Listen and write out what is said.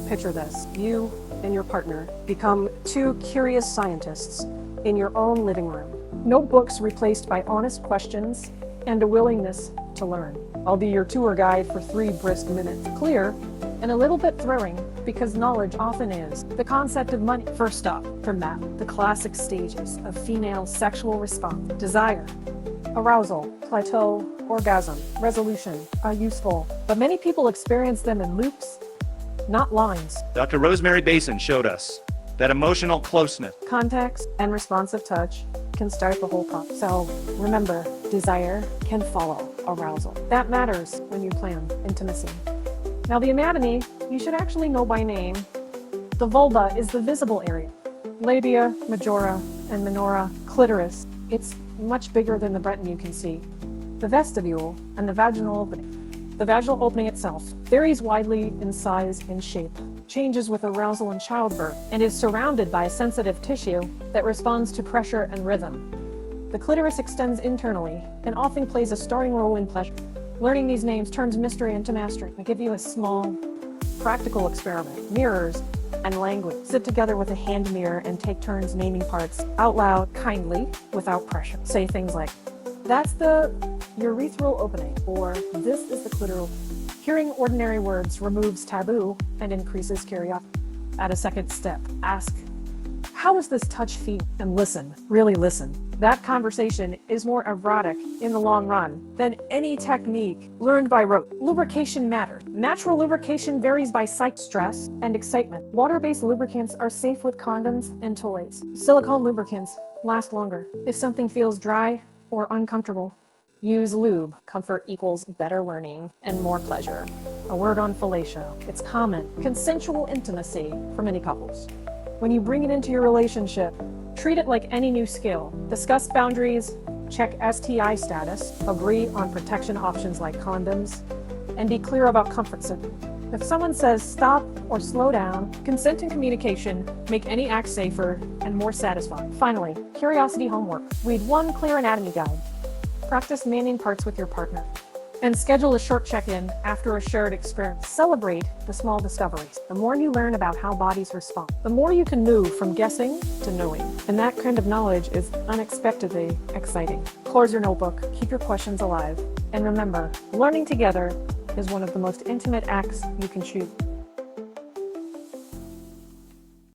Picture this. You and your partner become two curious scientists in your own living room. No books replaced by honest questions and a willingness to learn. I'll be your tour guide for 3 brisk minutes. Clear and a little bit thrilling because knowledge often is. The concept of money. First up, from that, the classic stages of female sexual response. Desire, arousal, plateau, orgasm, resolution are useful, but many people experience them in loops, not lines. Dr. Rosemary Basson showed us that emotional closeness, Context and responsive touch can start the whole process. So remember, desire can follow arousal. That matters when you plan intimacy. Now the anatomy, you should actually know by name. The vulva is the visible area. Labia, majora, and minora, clitoris. It's much bigger than the Breton you can see. The vestibule and the vaginal opening. The vaginal opening itself varies widely in size and shape, changes with arousal and childbirth, and is surrounded by a sensitive tissue that responds to pressure and rhythm. The clitoris extends internally and often plays a starring role in pleasure. Learning these names turns mystery into mastery. I give you a small, practical experiment. Mirrors and language. Sit together with a hand mirror and take turns naming parts out loud, kindly, without pressure. Say things like, "That's the urethral opening," or "This is the clitoral." Hearing ordinary words removes taboo and increases curiosity. Add a second step. Ask, "How does this touch feel?" And listen, really listen. That conversation is more erotic in the long run than any technique learned by rote. Lubrication matters. Natural lubrication varies by stress and excitement. Water-based lubricants are safe with condoms and toys. Silicone lubricants last longer. If something feels dry or uncomfortable, use lube. Comfort equals better learning and more pleasure. A word on fellatio. It's common, consensual intimacy for many couples. When you bring it into your relationship, treat it like any new skill. Discuss boundaries, check STI status, agree on protection options like condoms, and be clear about comfort zones. If someone says stop or slow down, consent and communication make any act safer and more satisfying. Finally, curiosity homework. Read 1 clear anatomy guide. Practice naming parts with your partner. And schedule a short check-in after a shared experience. Celebrate the small discoveries. The more you learn about how bodies respond, the more you can move from guessing to knowing. And that kind of knowledge is unexpectedly exciting. Close your notebook, keep your questions alive, and remember, learning together is one of the most intimate acts you can choose.